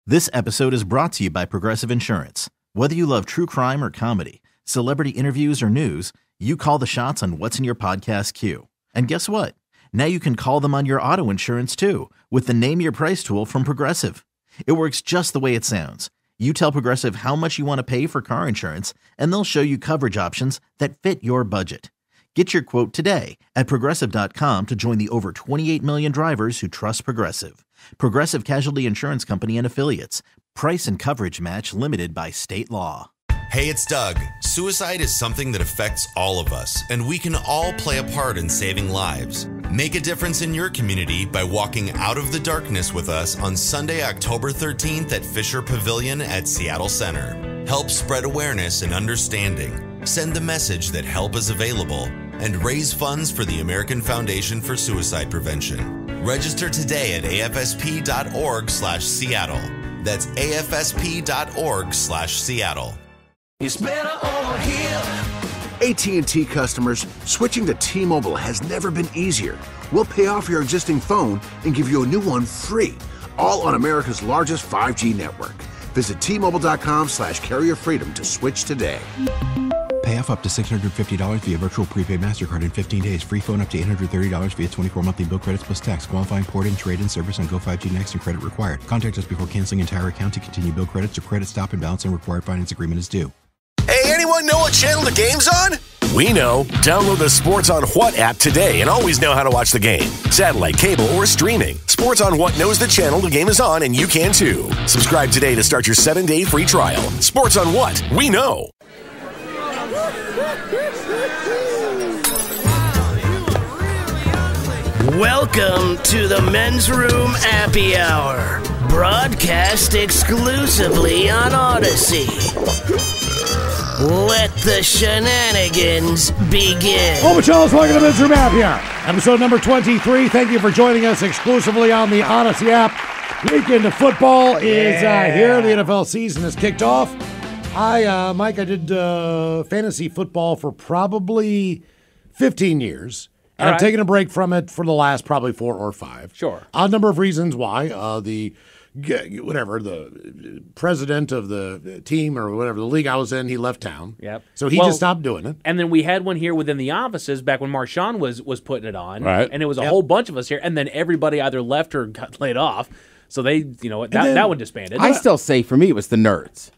This episode is brought to you by Progressive Insurance. Whether you love true crime or comedy, celebrity interviews or news, you call the shots on what's in your podcast queue. And guess what? Now you can call them on your auto insurance too with the Name Your Price tool from Progressive. It works just the way it sounds. You tell Progressive how much you want to pay for car insurance, and they'll show you coverage options that fit your budget. Get your quote today at Progressive.com to join the over 28 million drivers who trust Progressive. Progressive Casualty Insurance Company and Affiliates. Price and coverage match limited by state law. Hey, it's Doug. Suicide is something that affects all of us, and we can all play a part in saving lives. Make a difference in your community by walking out of the darkness with us on Sunday, October 13th at Fisher Pavilion at Seattle Center. Help spread awareness and understanding. Send the message that help is available and raise funds for the American Foundation for Suicide Prevention. Register today at afsp.org/Seattle. That's afsp.org/Seattle. It's better over here. AT&T customers, switching to T-Mobile has never been easier. We'll pay off your existing phone and give you a new one free, all on America's largest 5G network. Visit T-Mobile.com/carrierfreedom to switch today. Pay off up to $650 via virtual prepaid MasterCard in 15 days. Free phone up to $830 via 24 monthly bill credits plus tax. Qualifying port-in, trade-in service on Go 5G Next and credit required. Contact us before canceling entire account to continue bill credits or credit stop and balance and required finance agreement is due. Hey, anyone know what channel the game's on? We know. Download the Sports on What app today and always know how to watch the game. Satellite, cable, or streaming. Sports on What knows the channel the game is on, and you can too. Subscribe today to start your 7-day free trial. Sports on What? We know. Welcome to the Men's Room Appy Hour, broadcast exclusively on Odyssey. Let the shenanigans begin. Oh, Michelle, welcome to Men's Room Appy Hour, episode number 23. Thank you for joining us exclusively on the Odyssey app. Weekend of football is here. The NFL season has kicked off. Mike, I did fantasy football for probably 15 years. And I've taken a break from it for the last probably 4 or 5. Sure. A number of reasons why. The president of the team or whatever, the league I was in, he left town. Yep. So he just stopped doing it. And then we had one here within the offices back when Marshawn was putting it on. Right. And it was a whole bunch of us here. And then everybody either left or got laid off. So they, that one disbanded. I still say for me it was the nerds.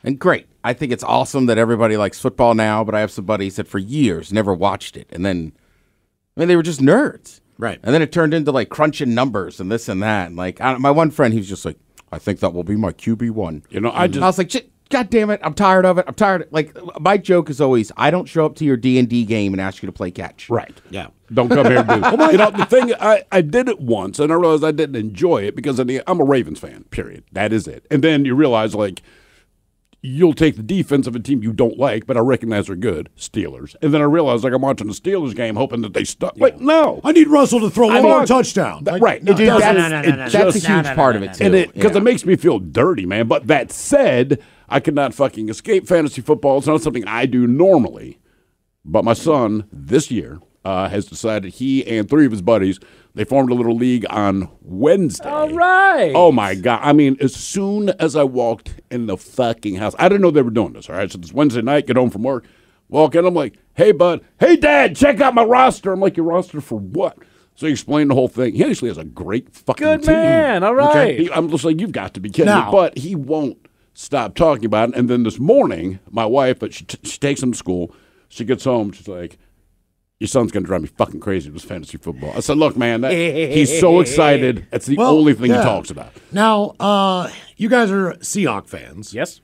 And great. I think it's awesome that everybody likes football now, but I have some buddies that for years never watched it. And then they were just nerds. Right. And then it turned into, like, crunching numbers and this and that. And, like, my one friend, he was just like, I think that will be my QB1. I was like, God damn it, I'm tired of it. I'm tired. Like, my joke is always, I don't show up to your D&D game and ask you to play catch. Right. Yeah. Don't come here and do it. The thing, I did it once, and I realized I didn't enjoy it because I'm a Ravens fan, period. That is it. And then you realize, like, you'll take the defense of a team you don't like, but I recognize they're good, Steelers. And then I realize, like, I'm watching the Steelers game hoping that they stuck. Wait, no. I need Russell to throw one more touchdown. Right. That's a huge part of it, too. Because it makes me feel dirty, man. But that said, I could not fucking escape fantasy football. It's not something I do normally. But my son, this year, has decided he and 3 of his buddies, they formed a little league on Wednesday. All right. Oh, my God. I mean, as soon as I walked in the fucking house, I didn't know they were doing this, all right? So this Wednesday night, get home from work, walk in, I'm like, hey, bud, hey, Dad, check out my roster. I'm like, your roster for what? So he explained the whole thing. He actually has a great fucking team. Good man. All right. Okay? I'm just like, you've got to be kidding me. But he won't stop talking about it. And then this morning, my wife, she takes him to school. She gets home. She's like, your son's going to drive me fucking crazy with fantasy football. I said, look, man, he's so excited. That's the only thing he talks about. Now, you guys are Seahawks fans. Yes.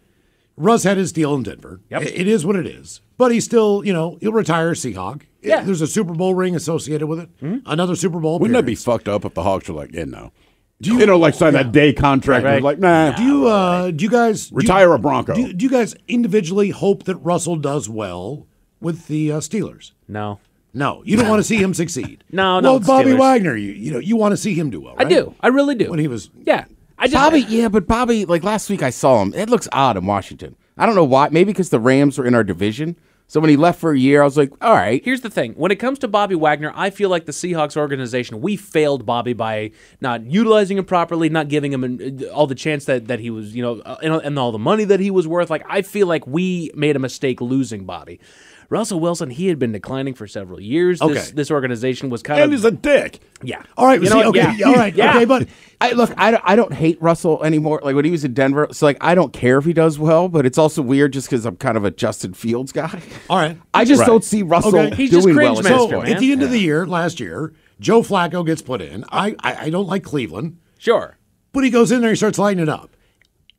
Russ had his deal in Denver. Yep. It is what it is. But he's still, he'll retire Seahawk. Yeah. There's a Super Bowl ring associated with it. Mm-hmm. Another Super Bowl Wouldn't that be fucked up if the Hawks were like, no. Like sign that day contract. Right. Like, nah. Do you guys retire a Bronco? Do you guys individually hope that Russell does well with the Steelers? No. No, you don't want to see him succeed. No. Well, Bobby Steelers. Wagner, you want to see him do well, right? I do. I really do. When he was, but Bobby, like last week I saw him. It looks odd in Washington. I don't know why. Maybe because the Rams are in our division, So when he left for a year, I was like, all right. Here's the thing. When it comes to Bobby Wagner, I feel like the Seahawks organization, we failed Bobby by not utilizing him properly, not giving him all the chance that he was, and all the money that he was worth. Like, I feel like we made a mistake losing Bobby. Russell Wilson, he had been declining for several years. Okay. This organization was kind of... And he's a dick. Yeah. All right. All right. Yeah. Okay, but I don't hate Russell anymore. Like when he was in Denver, so like I don't care if he does well, but it's also weird just because I'm kind of a Justin Fields guy. All right. I just don't see Russell He's just doing cringe well. master, So man. at the end of the year, last year, Joe Flacco gets put in. I don't like Cleveland, Sure. but he goes in there and he starts lighting it up.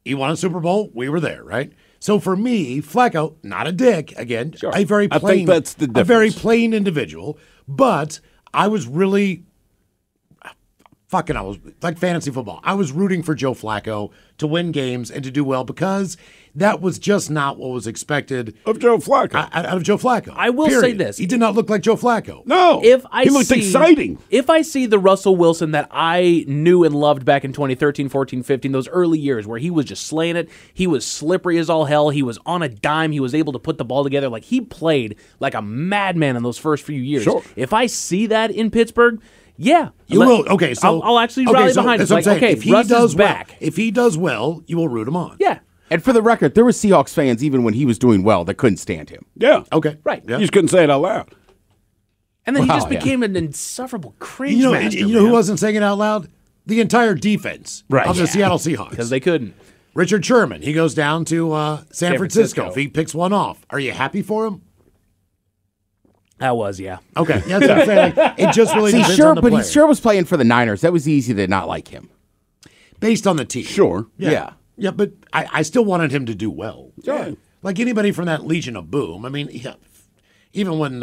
He won a Super Bowl. We were there, right? So for me, Flacco, not a dick, again, a very plain, I think that's the difference. a very plain individual, but I was really I was like fantasy football. I was rooting for Joe Flacco to win games and to do well because that was just not what was expected Of Joe Flacco. out of Joe Flacco. I will say this. He did not look like Joe Flacco. No. He looked exciting. If I see the Russell Wilson that I knew and loved back in 2013, 14, 15, those early years where he was just slaying it, he was slippery as all hell, he was on a dime, he was able to put the ball together, like he played like a madman in those first few years. Sure. If I see that in Pittsburgh, yeah. You will. Okay, so I'll actually rally behind it. that's what I'm Like, saying. okay, if he Russ does is back. well, if he does well, you will root him on. Yeah. And for the record, there were Seahawks fans even when he was doing well that couldn't stand him. Yeah. Okay. Right. Yeah. You just couldn't say it out loud. And then he Wow, just became an insufferable cringe You know, master. you know who wasn't saying it out loud? The entire defense of the Seattle Seahawks. Because they couldn't. Richard Sherman, he goes down to San Francisco. Francisco. If he picks one off, are you happy for him? That was, yeah. Okay, yeah, that's what I'm saying. Like, it just really depends on the but player. he sure was playing for the Niners. That was easy to not like him. Based on the team. Sure. Yeah. Yeah, but I still wanted him to do well. Sure. Like anybody from that Legion of Boom. I mean, even when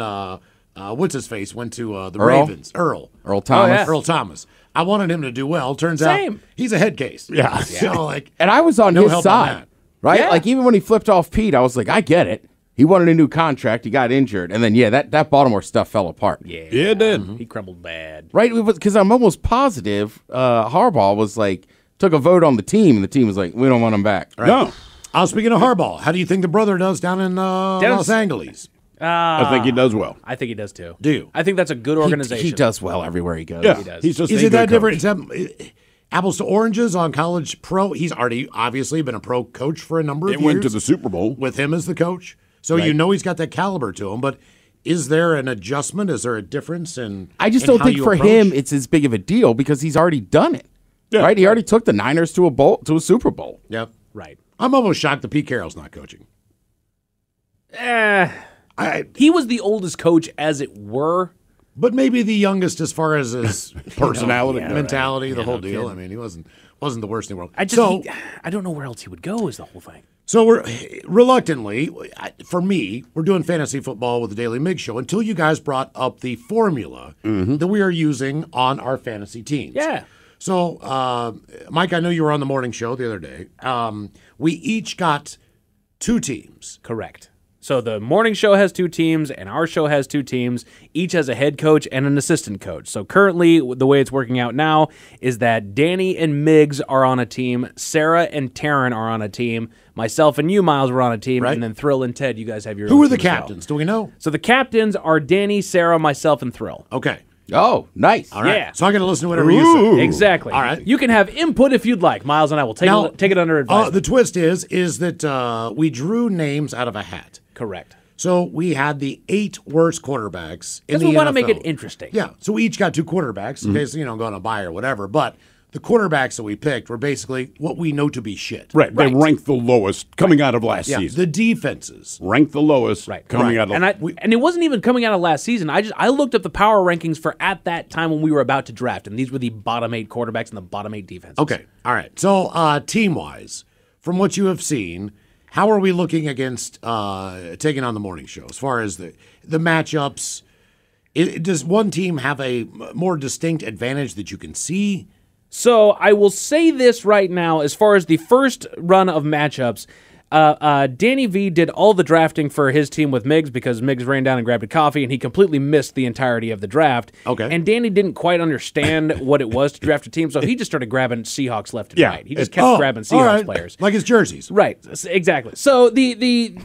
what's-his-face went to the Earl? Ravens. Earl Thomas. Earl Thomas. I wanted him to do well. Turns out he's a head case. Yeah. So, like, And I was on no his help side, on that. right? Yeah. Like even when he flipped off Pete, I was like, I get it. He wanted a new contract. He got injured, and then that Baltimore stuff fell apart. Yeah. Yeah, it did. He crumbled bad. Right? Because I'm almost positive Harbaugh was like took a vote on the team, and the team was like, we don't want him back. Right. No. Speaking of Harbaugh, how do you think the brother does down in Los Angeles? I think he does well. I think he does too. Do you? I think that's a good organization. He does well everywhere he goes. Yeah. He does. He's just Is a it that good different? coach. Is that apples to oranges on college pro? He's already obviously been a pro coach for a number of It years. went to the Super Bowl. with him as the coach. So you know he's got that caliber to him, but is there an adjustment? Is there a difference in I just in don't how think you for approach? him it's as big of a deal because he's already done it. Yeah. Right? He already took the Niners to a Super Bowl. Yep. Right. I'm almost shocked that Pete Carroll's not coaching. He was the oldest coach, as it were. But maybe the youngest as far as his Personality. mentality, the whole deal. I mean, he wasn't the worst in the world. I don't know where else he would go. Is the whole thing. So we're reluctantly, for me, we're doing fantasy football with the Daily Mig Show until you guys brought up the formula that we are using on our fantasy teams. Yeah. So, Mike, I know you were on the morning show the other day. We each got 2 teams. Correct. So the morning show has 2 teams, and our show has 2 teams. Each has a head coach and an assistant coach. So currently, the way it's working out now is that Danny and Miggs are on a team, Sarah and Taryn are on a team, myself and you, Miles, were on a team, Right. and then Thrill and Ted, you guys have your Who own are the team as well. captains? Do we know? So the captains are Danny, Sarah, myself, and Thrill. Okay. Oh, nice. All right. Yeah. So I got to listen to whatever you say. Exactly. All right. You can have input if you'd like, Miles, and I will take it under advisement. The twist is that we drew names out of a hat. Correct. So we had the 8 worst quarterbacks in Because the we want to NFL. make it interesting. Yeah. So we each got 2 quarterbacks in case, going to buy or whatever. But the quarterbacks that we picked were basically what we know to be shit. Right. They ranked the lowest coming out of last Yeah. season. The defenses. Ranked the lowest coming out of And it wasn't even coming out of last season. I looked up the power rankings for at that time when we were about to draft, and these were the bottom 8 quarterbacks and the bottom 8 defenses. Okay. All right. So team-wise, from what you have seen, how are we looking against taking on the morning show as far as the matchups? Does one team have a more distinct advantage that you can see? So I will say this right now, as far as the first run of matchups, Danny V did all the drafting for his team with Miggs because Miggs ran down and grabbed a coffee, and he completely missed the entirety of the draft. Okay. And Danny didn't quite understand what it was to draft a team, so he just started grabbing Seahawks left and right. He just kept grabbing Seahawks players. Like his jerseys. Right, exactly. So the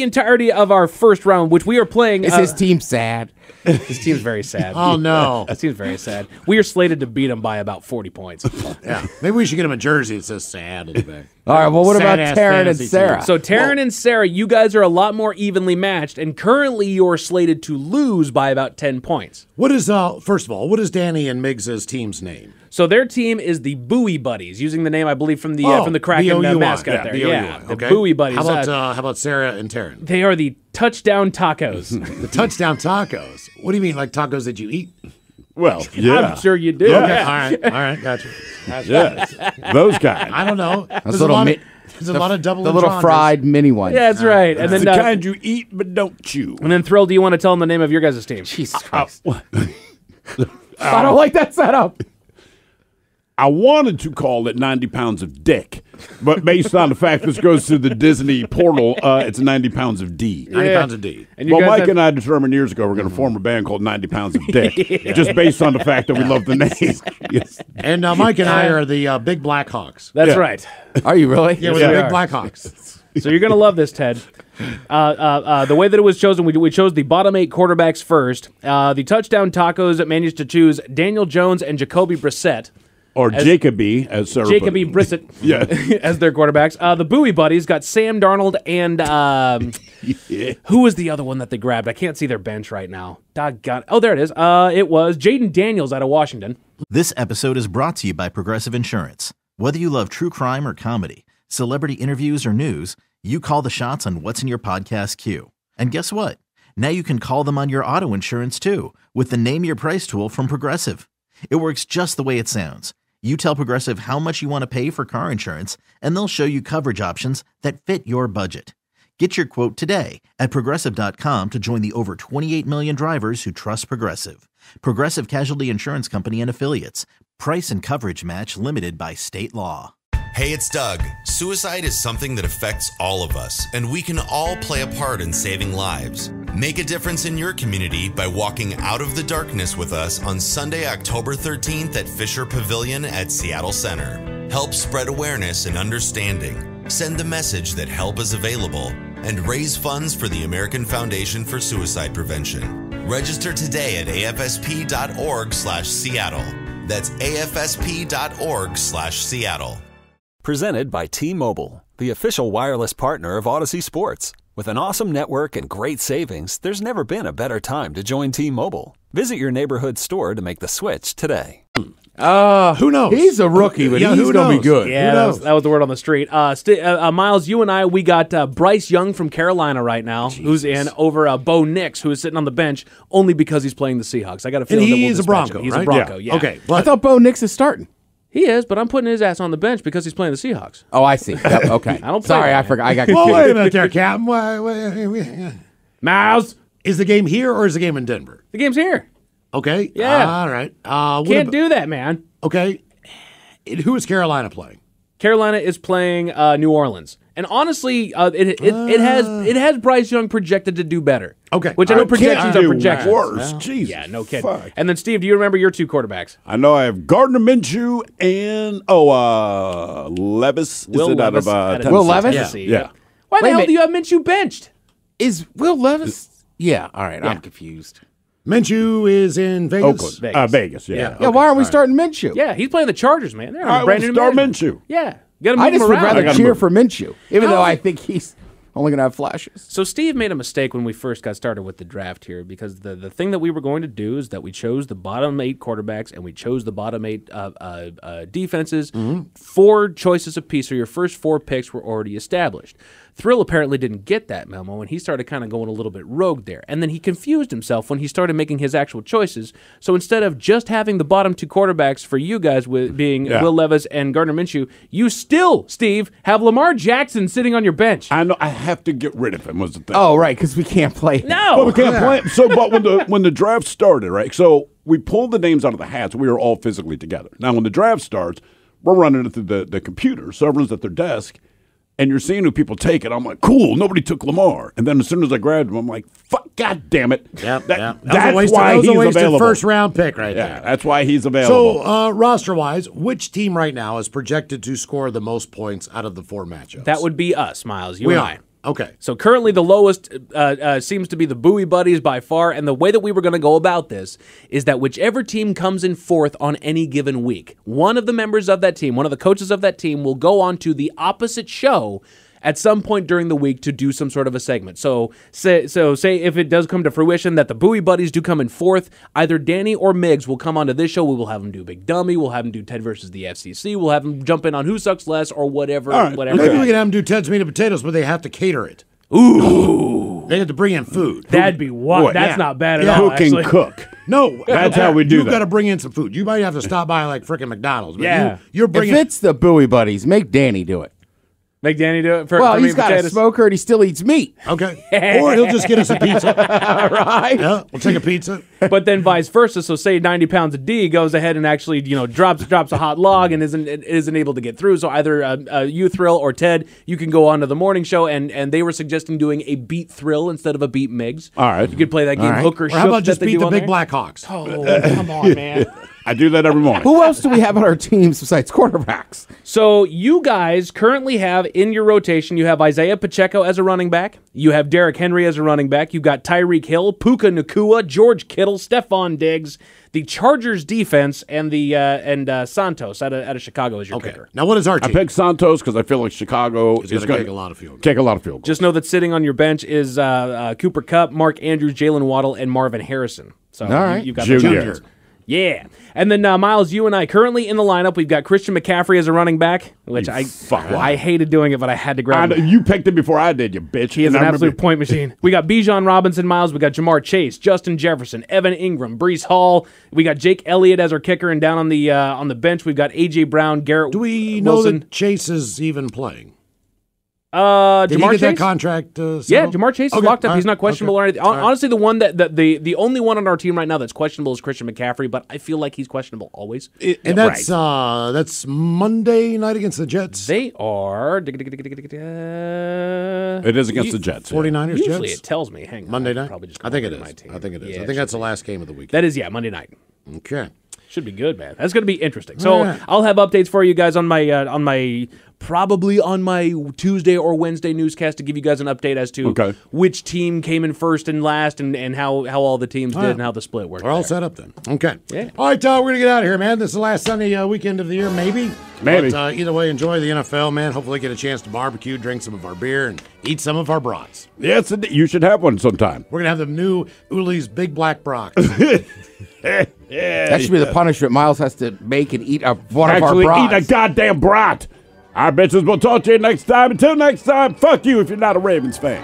entirety of our first round, which we are playing... Is his team sad? His team's very sad. Oh, no. His team's very sad. We are slated to beat him by about 40 points. Yeah. Maybe we should get him a jersey that says sad on the back. All right, well, what about Sad-ass Taryn and fantasy Sarah? So Taryn and Sarah, you guys are a lot more evenly matched, and currently you're slated to lose by about 10 points. What is, first of all, what is Danny and Miggs' team's name? So their team is the Bowie Buddies, using the name, I believe, from the Kraken B-O-U-I. mascot there. Yeah, the okay. Bowie Buddies. How about Sarah and Taryn? They are the Touchdown Tacos. The touchdown tacos. What do you mean, like tacos that you eat? Well, yeah. I'm sure you do. Yeah. Okay, all right, gotcha. Yeah, those guys. I don't know. There's a little lot of double the little entendres. fried mini ones. Yeah, that's right. And It's then the kind you eat but don't chew. And then Thrill, do you want to tell them the name of your guys' team? Jesus Christ. I don't like that setup. I wanted to call it 90 pounds of dick, but based on the fact this goes through the Disney portal, it's 90 pounds of D. 90 pounds of D. And you Well, guys Mike and I determined years ago we're going to form a band called 90 Pounds of Dick, just based on the fact that we love the name. Yes. And Mike and I are the Big Black Hawks. That's Yeah. right. Are you really? Yeah, we're Yes, the we Big are. Black Hawks. So you're going to love this, Ted. The way that it was chosen, we chose the bottom 8 quarterbacks first. The Touchdown Tacos managed to choose Daniel Jones and Jacoby Brissett. Or Jacoby, as Sarah put Jacoby it. Brissett Yeah. as their quarterbacks. The Bowie Buddies got Sam Darnold and who was the other one that they grabbed? I can't see their bench right now. Doggone. Oh, there it is. It was Jaden Daniels out of Washington. This episode is brought to you by Progressive Insurance. Whether you love true crime or comedy, celebrity interviews or news, you call the shots on what's in your podcast queue. And guess what? Now you can call them on your auto insurance too with the Name Your Price tool from Progressive. It works just the way it sounds. You tell Progressive how much you want to pay for car insurance, and they'll show you coverage options that fit your budget. Get your quote today at Progressive.com to join the over 28 million drivers who trust Progressive. Progressive Casualty Insurance Company and Affiliates. Price and coverage match limited by state law. Hey, it's Doug. Suicide is something that affects all of us, and we can all play a part in saving lives. Make a difference in your community by walking out of the darkness with us on Sunday, October 13th at Fisher Pavilion at Seattle Center. Help spread awareness and understanding. Send the message that help is available and raise funds for the American Foundation for Suicide Prevention. Register today at afsp.org/Seattle. That's afsp.org/Seattle. Presented by T-Mobile, the official wireless partner of Odyssey Sports. With an awesome network and great savings, there's never been a better time to join T-Mobile. Visit your neighborhood store to make the switch today. Who knows? He's a rookie, but he's going to be good. Yeah, that was the word on the street. Miles, you and I, we got Bryce Young from Carolina right now, who's in over Bo Nix, who is sitting on the bench only because he's playing the Seahawks. I got a feeling that he's a Bronco, He's right? a Bronco, yeah. Okay. I thought Bo Nix is starting. He is, but I'm putting his ass on the bench because he's playing the Seahawks. Oh, I see. Yep, okay. I don't play Sorry, that, I man. forgot. I got confused. Well, wait a minute there, Captain. Miles, Is the game here or is the game in Denver? the game's here. Okay. Yeah. All right. Can't do that, man. Okay. Who is Carolina playing? Carolina is playing New Orleans, and honestly, it has Bryce Young projected to do better. Okay. Which I know Can't projections are do projections. worse. Jesus. Yeah, no kidding. Fuck. And then Steve, do you remember your 2 quarterbacks? I know I have Gardner Minshew and Levis. Will Is it out Levis of out of Tennessee? Will Levis? Tennessee, Yeah. Why the Wait a hell minute. do you have Minshew benched? Is Will Levis? Yeah, all right. I'm confused. Minshew is in Vegas. Oakland. Vegas, yeah. Yeah, why aren't we starting Minshew? Yeah, he's playing the Chargers, man. They're All right, on a brand we'll new start management. Minshew. Yeah, got to I move just him would around. rather gotta cheer move. for Minshew, even How though is I it- think he's only going to have flashes. So Steve made a mistake when we first got started with the draft here because the thing that we were going to do is that we chose the bottom 8 quarterbacks and we chose the bottom 8 defenses. 4 choices apiece, so your first 4 picks were already established. Thrill apparently didn't get that memo, and he started kind of going a little bit rogue there. And then he confused himself when he started making his actual choices. So instead of just having the bottom 2 quarterbacks for you guys with being Will Levis and Gardner Minshew, you still, Steve, have Lamar Jackson sitting on your bench. I know I have to get rid of him was the thing. Oh, right, because we can't play. No! Well, we can't play him. So, but when the draft started, right? So we pulled the names out of the hats. We were all physically together. Now, when the draft starts, we're running it through the computer. So everyone's at their desk. and you're seeing who people take it. I'm like, cool, nobody took Lamar. And then as soon as I grabbed him, I'm like, fuck, God damn it. Yep, That's why he's a wasted available. first-round pick right there. Yeah, that's why he's available. So, roster-wise, which team right now is projected to score the most points out of the 4 matchups? That would be us, Miles. You we and are. I. Okay. So currently the lowest seems to be the Bowie Buddies by far, and the way that we were going to go about this is that whichever team comes in 4th on any given week, one of the members of that team, one of the coaches of that team will go on to the opposite show at some point during the week to do some sort of a segment. So say if it does come to fruition that the Bowie Buddies do come in 4th, either Danny or Miggs will come onto this show. We will have them do Big Dummy. We'll have them do Ted versus the FCC. We'll have them jump in on Who Sucks Less or whatever. Right. Whatever. Maybe we can have them do Ted's Meat and Potatoes, but they have to cater it. Ooh. They have to bring in food. That'd be what? That's not bad at all. Who can cook? No, that's how we do You've that. got to bring in some food. You might have to stop by like freaking McDonald's. But Yeah. you're bringing. If it's the Bowie Buddies, make Danny do it. Make Danny do it for Well, for he's got potatoes. a smoker and he still eats meat. Okay. Or he'll just get us a pizza. Right? Yeah, we'll take a pizza. But then vice versa. So say 90 pounds of D goes ahead and actually, drops a hot log and isn't able to get through. So either you Thrill or Ted, you can go on to the morning show, and they were suggesting doing a beat Thrill instead of a beat Miggs. All right. You could play that game All right. Hooker Or Shook. how about just that they beat do the on Big there. Black Hawks? Oh, come on, man. I do that every morning. Who else do we have on our teams besides quarterbacks? So you guys currently have in your rotation, you have Isaiah Pacheco as a running back. You have Derrick Henry as a running back. You've got Tyreek Hill, Puka Nacua, George Kittle, Stephon Diggs, the Chargers defense, and the Santos out of Chicago as your kicker. Now, what is our I team? picked Santos because I feel like Chicago is gonna going kick a lot of field goals. Kick a lot of field goals. Just know that sitting on your bench is Cooper Kupp, Mark Andrews, Jalen Waddle, and Marvin Harrison. So right. you've got Junior. Yeah. And then, Miles, you and I currently in the lineup, we've got Christian McCaffrey as a running back, which I hated doing it, but I had to grab him. You picked him before I did, you bitch. He is an absolute point machine. We got Bijan Robinson, Miles. We got Jamar Chase, Justin Jefferson, Evan Ingram, Breece Hall. We got Jake Elliott as our kicker, and down on the bench, we've got A.J. Brown, Garrett Do we know Wilson. that Chase is even playing? Did Jamar he get Chase? that contract settled? Yeah, Jamar Chase is Okay, locked up. all He's right, not questionable okay. or anything. All right. Honestly, the one the only one on our team right now that's questionable is Christian McCaffrey, but I feel like he's questionable always. And that's Monday night against the Jets. They are. It is against the Jets. 49ers Usually Jets. it tells me. Hang on. Monday I'll night? probably just I think it go is. to my team. I think it is. Yeah, I it think that's should the last game of the week. That is, Monday night. Okay. Should be good, man. That's going to be interesting. So Yeah. I'll have updates for you guys on my probably on my Tuesday or Wednesday newscast to give you guys an update as to which team came in first and last and how all the teams did and how the split worked. We're all set up then. Okay. Yeah. All right, we're going to get out of here, man. This is the last Sunday weekend of the year, maybe. Maybe. But either way, enjoy the NFL, man. Hopefully get a chance to barbecue, drink some of our beer, and eat some of our brats. Yes, you should have one sometime. We're going to have the new Uli's Big Black Brock. That should be the punishment Miles has to make and eat one of our Actually, brats. eat a goddamn brat. Our bitches will talk to you next time. Until next time, fuck you if you're not a Ravens fan.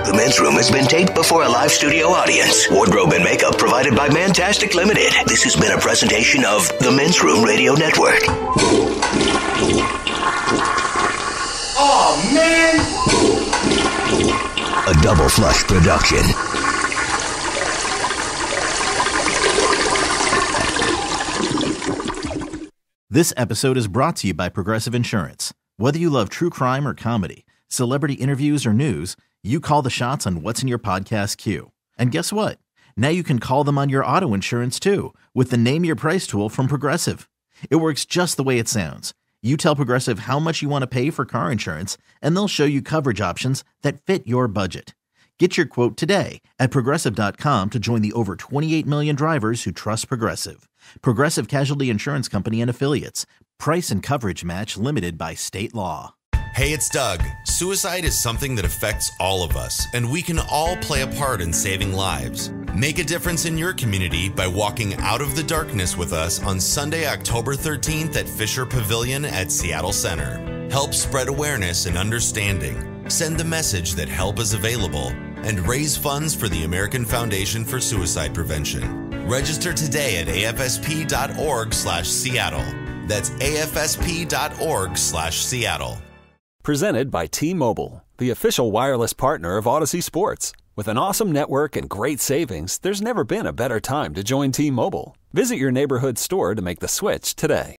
The Men's Room has been taped before a live studio audience. Wardrobe and makeup provided by Mantastic Limited. This has been a presentation of the Men's Room Radio Network. Oh, man! A Double Flush production. This episode is brought to you by Progressive Insurance. Whether you love true crime or comedy, celebrity interviews or news, you call the shots on what's in your podcast queue. And guess what? Now you can call them on your auto insurance too with the Name Your Price tool from Progressive. It works just the way it sounds. You tell Progressive how much you want to pay for car insurance, and they'll show you coverage options that fit your budget. Get your quote today at Progressive.com to join the over 28 million drivers who trust Progressive. Progressive Casualty Insurance Company and Affiliates. Price and coverage match limited by state law. Hey, it's Doug. Suicide is something that affects all of us, and we can all play a part in saving lives. Make a difference in your community by walking out of the darkness with us on Sunday, October 13th at Fisher Pavilion at Seattle Center. Help spread awareness and understanding. Send the message that help is available and raise funds for the American Foundation for Suicide Prevention. Register today at afsp.org/Seattle. That's afsp.org/Seattle. Presented by T-Mobile, the official wireless partner of Odyssey Sports. With an awesome network and great savings, there's never been a better time to join T-Mobile. Visit your neighborhood store to make the switch today.